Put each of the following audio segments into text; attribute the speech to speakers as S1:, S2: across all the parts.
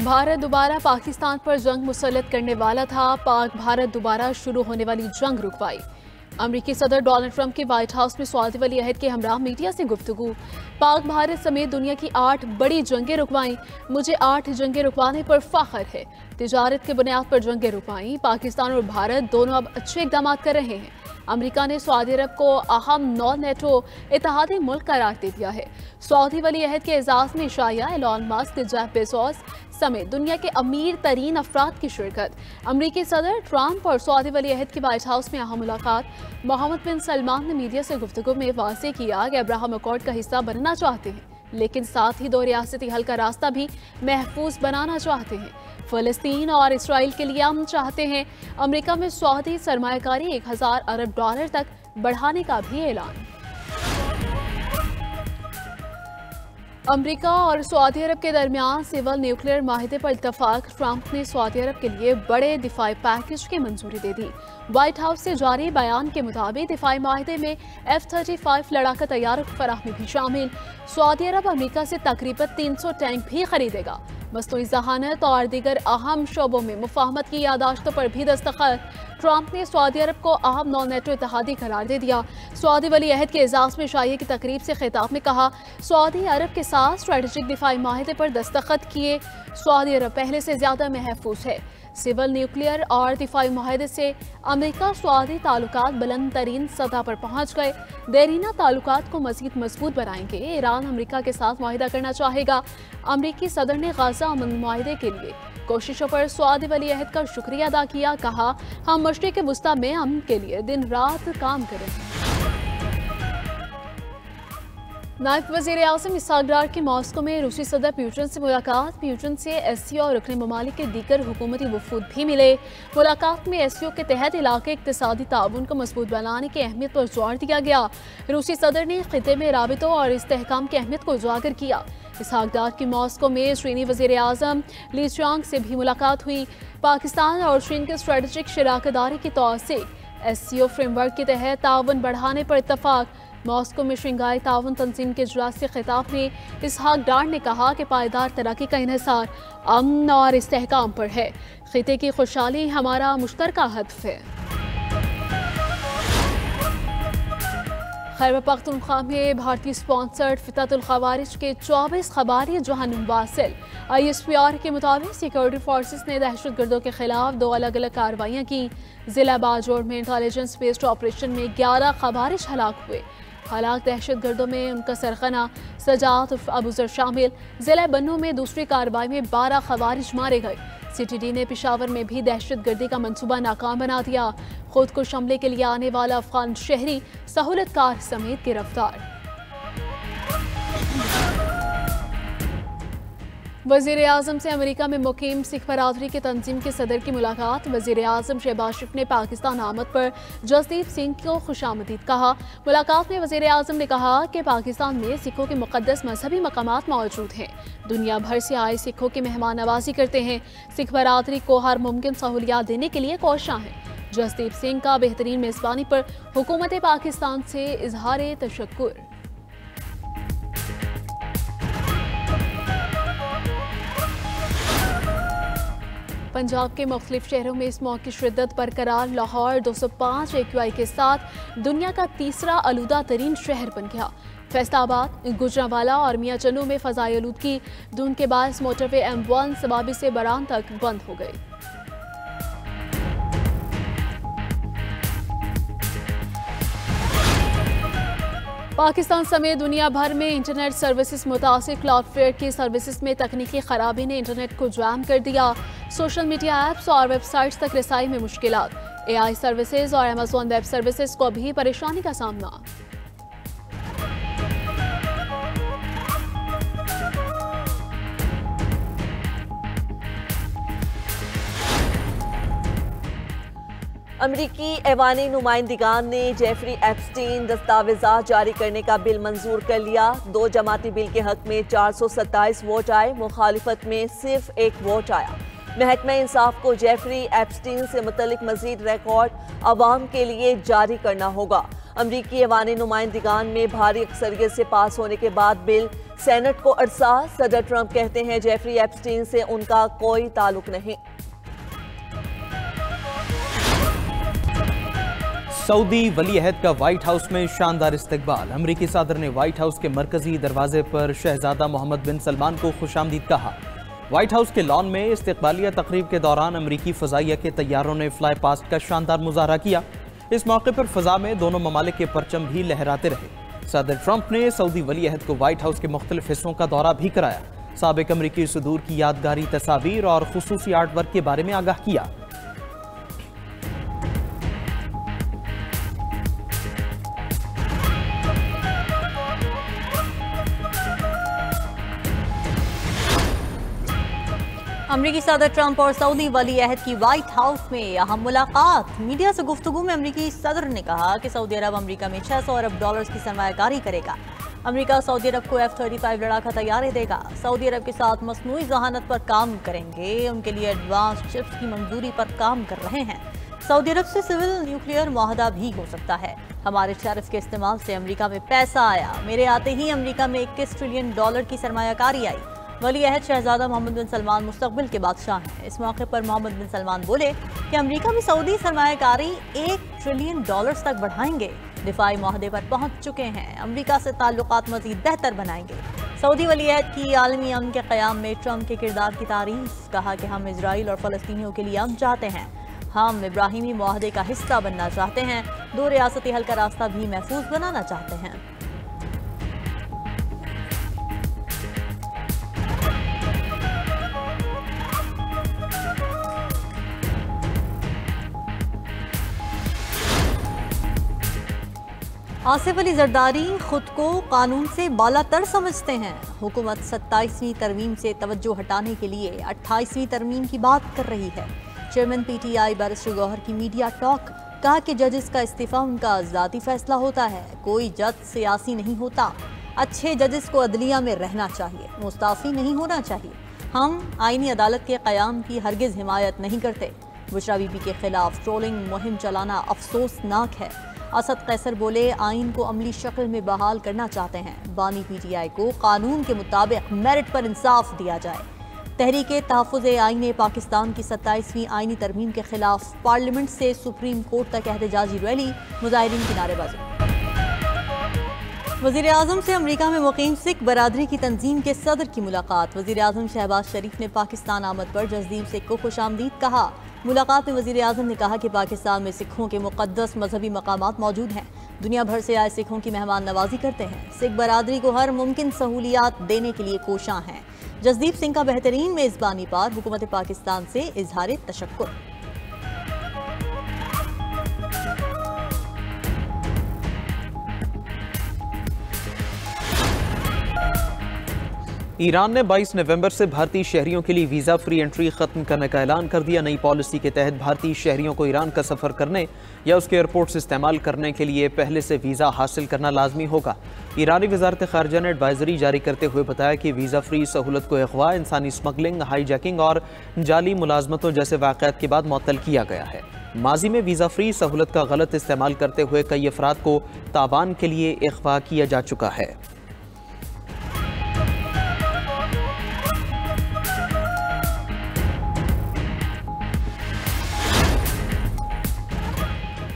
S1: भारत दोबारा पाकिस्तान पर जंग मुसल्लत करने वाला था। पाक भारत दोबारा शुरू होने वाली जंग रुकवाई। अमेरिकी सदर डोनाल्ड ट्रंप के व्हाइट हाउस में सऊदी वली अहद के हमरा मीडिया से गुफ्तगू। पाक भारत समेत दुनिया की 8 बड़ी जंगें रुकवाई। मुझे 8 जंगें रुकवाने पर फख्र है। तिजारत के बुनियाद पर जंगें रुकवाई। पाकिस्तान और भारत दोनों अब अच्छे इकदाम कर रहे हैं। अमेरिका ने सऊदी अरब को अहम नॉन नेटो इत्तेहादी मुल्क करार दे दिया है। सऊदी वली अहद के एजाज में शाया एलन मस्क, जेफ बेजोस समेत दुनिया के अमीर तरीन अफराद की शिरकत। अमरीकी सदर ट्रंप और सऊदी वली अहद की व्हाइट हाउस में अहम मुलाकात। मोहम्मद बिन सलमान ने मीडिया से गुफ्तगू में वाज़ेह किया कि अब्राहम अकॉर्ड का हिस्सा बनना चाहते हैं, लेकिन साथ ही 2 रियासती हल का रास्ता भी महफूज बनाना चाहते हैं। फ़लस्तीन और इसराइल के लिए अमन चाहते हैं। अमेरिका में सऊदी सरमायाकारी 1000 अरब डॉलर तक बढ़ाने का भी ऐलान। अमेरिका और सऊदी अरब के दरमियान सिविल न्यूक्लियर माहिदे पर इत्तफाक। ट्रंप ने सऊदी अरब के लिए बड़े दिफाई पैकेज की मंजूरी दे दी। व्हाइट हाउस से जारी बयान के मुताबिक दिफाई माहिदे में F-35 लड़ाका तैयारों की फराहमी भी शामिल। सऊदी अरब अमेरिका से तकरीबन 300 टैंक भी खरीदेगा। मसनूई ज़हानत और दीगर अहम शोबों में मुफाहमत की यादाश्तों पर भी दस्तखत। ट्रंप ने सऊदी अरब को अहम नॉन नेटो इत्तेहादी करार दे दिया। सऊदी वली अहद के एजाज में शाही की तकरीब से खिताब में कहा, सऊदी अरब के साथ स्ट्रेटेजिक दिफाई माहिदे पर दस्तखत किए। सऊदी अरब पहले से ज्यादा महफूज है। सिविल न्यूक्लियर और दिफाई माहिदे से अमेरिका सऊदी ताल्लुकात बुलंद तरीन सतह पर पहुंच गए। देरीना ताल्लुकात को मजीद मजबूत बनाएंगे। ईरान अमेरिका के साथ मुआहिदा करना चाहेगा। अमेरिकी सदर ने गाजा अमन मुआहिदे के लिए कोशिशों पर सऊदी वली अहद का शुक्रिया अदा किया। कहा, हम मशरिक़ वुस्ता में अमन के लिए दिन रात काम करेंगे। नायब वज़ीर आज़म इसहाक डार की मॉस्को में रूसी सदर पुतिन से मुलाकात। पुतिन से एससीओ और रुकन ममालिक के दीगर हुकूमती वफूद भी मिले। मुलाकात में एससीओ के तहत इलाके इक़्तिसादी ताउन को मजबूत बनाने की अहमियत पर जोर दिया गया। रूसी सदर ने खिते में राबितों और इस्तेहकाम की अहमियत को उजागर किया। इसहाक डार की मॉस्को में चीनी वज़ीर आज़म ली च्याओंग से भी मुलाकात हुई। पाकिस्तान और चीन के स्ट्रेटेजिक शराकतदारी की तौसीक़। एससीओ फ्रेमवर्क के तहत ताउन बढ़ाने पर इत्तफाक। मॉस्को में शंघाई ताउन तंजीम के इजलास से खिताब में इसहाक डार ने कहा कि पायदार तरक्की का इन्हिसार अमन और इस्तेहकाम पर है। खिते की खुशहाली हमारा मुश्तरका हदफ है। खैबर पख्तूनख्वा में भारतीय स्पॉन्सर्ड फिततुल खवारिज के 24 खबारी जहन्नुम वासिल। ISPR के मुताबिक सिक्योरिटी फोर्सेस ने दहशतगर्दों के खिलाफ 2 अलग अलग कार्रवाइयाँ की। जिला बाजोड़ में इंटेलिजेंस बेस्ड ऑपरेशन में 11 खबारिज हलाक हुए। हलाक दहशतगर्दों में उनका सरखना सजात अबूजर शामिल। जिला बन्नू में दूसरी कार्रवाई में 12 खवारिज मारे गए। CTD ने पेशावर में भी दहशतगर्दी का मंसूबा नाकाम बना दिया। खुद को हमले के लिए आने वाला अफगान शहरी सहूलतकार समेत गिरफ्तार। वज़ीर आज़म से अमेरिका में मुकीम सिख बरादरी के तंजीम के सदर की मुलाकात। वज़ीर आज़म शहबाज शरीफ ने पाकिस्तान आमद पर जसदीप सिंह को खुशामदीद कहा। मुलाकात में वज़ीर आज़म ने कहा कि पाकिस्तान में सिखों के मुक़द्दस मजहबी मकामात मौजूद हैं। दुनिया भर से आए सिखों की मेहमान नवाजी करते हैं। सिख बरादरी को हर मुमकिन सहूलियात देने के लिए कोशां हैं। जसदीप सिंह का बेहतरीन मेज़बानी पर हुकूमत पाकिस्तान से इजहार तशक्कुर। पंजाब के मुख्तलिफ शहरों में इस मौके की शिद्दत बरकरार। लाहौर 205 AQI के साथ दुनिया का तीसरा आलूदा तरीन शहर बन गया। फैसलाबाद, गुजरांवाला और मियां चन्नू में फ़ज़ाई आलूदगी। धुंध के बाद मोटरवे M1 सबाबी से बरान तक बंद हो गई। पाकिस्तान समेत दुनिया भर में इंटरनेट सर्विसेज मुतासिर। क्लाउडफ्लेयर की सर्विसेज में तकनीकी खराबी ने इंटरनेट को जाम कर दिया। सोशल मीडिया ऐप्स और वेबसाइट्स तक रसाई में मुश्किलात। AI सर्विसेज और Amazon वेब सर्विसेज को भी परेशानी का सामना।
S2: अमरीकी ऐवानी नुमाइंदगान ने जेफरी एप्स्टीन दस्तावेजात जारी करने का बिल मंजूर कर लिया। 2 जमाती बिल के हक में 427 वोट आए। मुखालिफत में सिर्फ 1 वोट आया। महकमा इंसाफ को जेफरी एप्स्टीन से मुतल्लिक मजीद रिकॉर्ड अवाम के लिए जारी करना होगा। अमरीकी ऐवानी नुमाइंदगान में भारी अक्सरियत से पास होने के बाद बिल सेनेट को अरसा, सदर ट्रंप कहते हैं जेफरी एप्स्टीन से उनका कोई ताल्लुक नहीं।
S3: सऊदी वली अहद का व्हाइट हाउस में शानदार इस्तकबाल। अमरीकी सदर ने व्हाइट हाउस के मरकजी दरवाजे पर शहजादा मोहम्मद बिन सलमान को खुशामदीद कहा। व्हाइट हाउस के लॉन में इस्तकबालिया तकरीब के दौरान अमरीकी फजाइया के तैयारों ने फ्लाई पास्ट का शानदार मुजाहरा किया। इस मौके पर फजा में दोनों ममालिक के परचम भी लहराते रहे। सदर ट्रंप ने सऊदी वली अहद को व्हाइट हाउस के मुख्तलिफ हिस्सों का दौरा भी कराया। साबिक अमरीकी सदूर की यादगारी तस्वीर और खुसूसी आर्ट वर्क के बारे में आगाह किया।
S4: अमरीकी सदर ट्रंप और सऊदी वली अहद की व्हाइट हाउस में अहम मुलाकात। मीडिया से गुफ्तगू में अमरीकी सदर ने कहा कि सऊदी अरब अमरीका में 600 अरब डॉलर्स की सरमायाकारी करेगा। अमरीका सऊदी अरब को F-35 लड़ाका तैयारे देगा। सऊदी अरब के साथ मसनूई जहानत पर काम करेंगे। उनके लिए एडवांस चिप्स की मंजूरी पर काम कर रहे हैं। सऊदी अरब से सिविल न्यूक्लियर मुआहदा भी हो सकता है। हमारे टैरिफ के इस्तेमाल से अमरीका में पैसा आया। मेरे आते ही अमरीका में 21 ट्रिलियन डॉलर की सरमायाकारी आई। वली अहद शहजादा मोहम्मद बिन सलमान मुस्तकबिल के बादशाह हैं। इस मौके पर मोहम्मद बिन सलमान बोले कि अमेरिका में सऊदी सरमायाकारी 1 ट्रिलियन डॉलर्स तक बढ़ाएंगे। दिफाई मुआहदे पर पहुंच चुके हैं। अमेरिका से ताल्लुकात मजीद बेहतर बनाएंगे। सऊदी वली अहद की आलमी अमन के क़याम में ट्रंप के किरदार की तारीफ। कहा कि हम इजराइल और फ़लस्तीनियों के लिए अमन चाहते हैं। हम इब्राहिमी मुआहदे का हिस्सा बनना चाहते हैं। 2 रियासती हल का रास्ता भी महफूज बनाना चाहते हैं। आसिफ अली जरदारी खुद को कानून से बालातर समझते हैं। हुकूमत 27वीं तरमीम से तवज्जो हटाने के लिए 28वीं तरमीम की बात कर रही है। चेयरमैन PTI बैरिस्टर गौहर की मीडिया टॉक। कहा कि जजेस का इस्तीफा उनका ज़ाती फैसला होता है। कोई जज सियासी नहीं होता। अच्छे जजेस को अदलिया में रहना चाहिए, मुस्ताफ़ी नहीं होना चाहिए। हम आईनी अदालत के क़याम की हरगिज़ हिमायत नहीं करते। बुशरा बीबी के खिलाफ ट्रोलिंग मुहिम चलाना अफसोसनाक है। असद कैसर बोले आइन को अमली शक्ल में बहाल करना चाहते हैं। बानी PTI को कानून के मुताबिक मेरिट पर इंसाफ दिया जाए। तहरीके तहफ़्फ़ुज़ आईन पाकिस्तान की 27वीं आईनी तरमीम के खिलाफ पार्लियामेंट से सुप्रीम कोर्ट तक एहतजाजी रैली, मुजाहिरीन की नारेबाजी। वज़ीर आज़म से अमरीका में मुक़ीम सिख बरादरी की तंजीम के सदर की मुलाकात। वज़ीर आज़म शहबाज शरीफ ने पाकिस्तान आमद पर जसदीप सिख को खुशामदीद कहा। मुलाकात में वज़ीर आज़म ने कहा कि पाकिस्तान में सिखों के मुक़द्दस मजहबी मकामात मौजूद हैं। दुनिया भर से आए सिखों की मेहमान नवाजी करते हैं। सिख बरादरी को हर मुमकिन सहूलियात देने के लिए कोशां हैं। जसदीप सिंह का बेहतरीन मेज़बानी पर हुकूमत पाकिस्तान से इजहार तशक्कुर।
S3: ईरान ने 22 नवंबर से भारतीय शहरियों के लिए वीज़ा फ्री एंट्री ख़त्म करने का ऐलान कर दिया। नई पॉलिसी के तहत भारतीय शहरियों को ईरान का सफ़र करने या उसके एयरपोर्ट्स इस्तेमाल करने के लिए पहले से वीज़ा हासिल करना लाजमी होगा। ईरानी वज़ारत ख़ारजा ने एडवाइजरी जारी करते हुए बताया कि वीज़ा फ्री सहूलत को अगवा, इंसानी स्मगलिंग, हाईजैकिंग और जाली मुलाजमतों जैसे वाक़यात के बाद मुअत्तल किया गया है। माजी में वीज़ा फ्री सहूलत का गलत इस्तेमाल करते हुए कई अफराद को ताबान के लिए अगवा किया जा चुका है।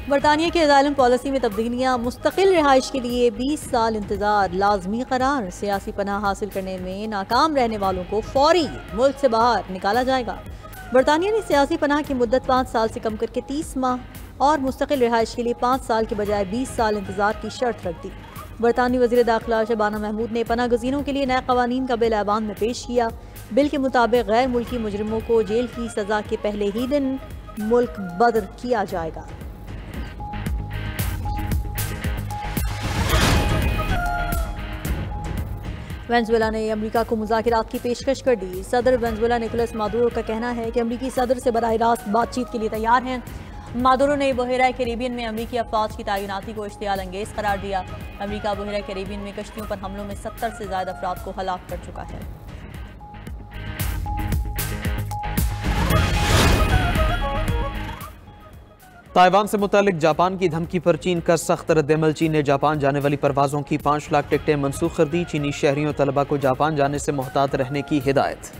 S4: बरतानिया की असाइलम पॉलिसी में तब्दीलियाँ। मुस्तकिल रिहाइश के लिए 20 साल इंतजार लाजमी करार। सियासी पनाह हासिल करने में नाकाम रहने वालों को फौरी मुल्क से बाहर निकाला जाएगा। बरतानिया ने सियासी पनाह की मुद्दत 5 साल से कम करके 30 माह और मुस्तकिल रिहाइश के लिए 5 साल के बजाय 20 साल इंतजार की शर्त रख दी। बरतानी वज़ीर दाखिला शबाना महमूद ने पनाह गज़ीनों के लिए नए क़वानीन का बिल ऐवान में पेश किया। बिल के मुताबिक गैर मुल्की मुजरिमों को जेल की सज़ा के पहले ही दिन मुल्क बदर किया जाएगा। वेनेजुएला ने अमेरिका को मुज़ाकिरात की पेशकश कर दी। सदर वेनेजुएला निकोलस मादुरो का कहना है कि अमेरिकी सदर से बराह रास्त बातचीत के लिए तैयार हैं। मादुरो ने बहरा कैरिबियन में अमेरिकी अफवाज की तैनाती को इश्तियाल अंगेज करार दिया। अमेरिका बहरा कैरिबियन में कश्तियों पर हमलों में 70 से ज़्यादा अफराद को हलाक कर चुका है।
S3: ताइवान से मुतालिक जापान की धमकी पर चीन का सख्त रद्दअमल। चीन ने जापान जाने वाली परवाजों की 5 लाख टिकटें मनसूख कर दी। चीनी शहरियों तलबा को जापान जाने से मुहतात रहने की हिदायत।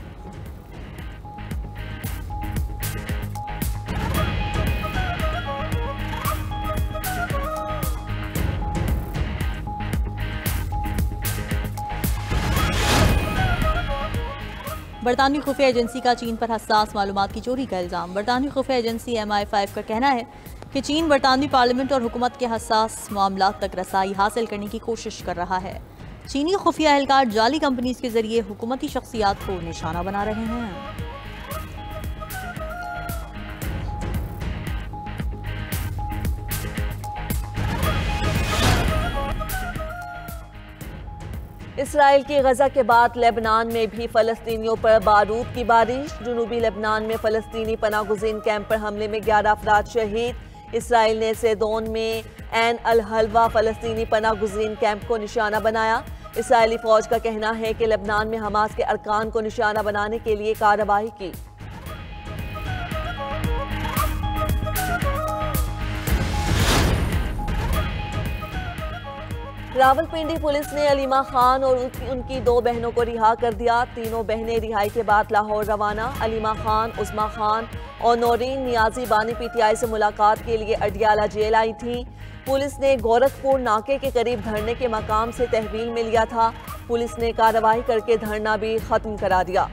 S4: बरतानवी खुफिया एजेंसी का चीन पर हसास मालूमात की चोरी का इल्ज़ाम। बरतानवी खुफिया एजेंसी MI5 का कहना है कि चीन बरतानवी पार्लियामेंट और हुकूमत के हसास मामलात तक रसाई हासिल करने की कोशिश कर रहा है। चीनी खुफिया एहलकार जाली कंपनीज के जरिए हुकूमती शख्सियात को निशाना बना रहे हैं।
S2: इसराइल की गजा के बाद लेबनान में भी फलस्तीनियों पर बारूद की बारिश। जुनूबी लेबनान में फलस्तीनी पनागुज़ीन कैंप पर हमले में 11 अफराद शहीद। इसराइल ने सेदोन में ऐन अल हलवा फलस्तीनी पनागुज़ीन कैंप को निशाना बनाया। इसराइली फौज का कहना है कि लेबनान में हमास के अरकान को निशाना बनाने के लिए कार्रवाई की। रावलपिंडी पुलिस ने अलीमा खान और उनकी 2 बहनों को रिहा कर दिया। तीनों बहनें रिहाई के बाद लाहौर रवाना। अलीमा खान, उस्मा खान और नौरीन नियाजी बानी PTI से मुलाकात के लिए अडियाला जेल आई थी। पुलिस ने गोरखपुर नाके के करीब धरने के मकाम से तहवील में लिया था। पुलिस ने कार्रवाई करके धरना भी खत्म करा दिया।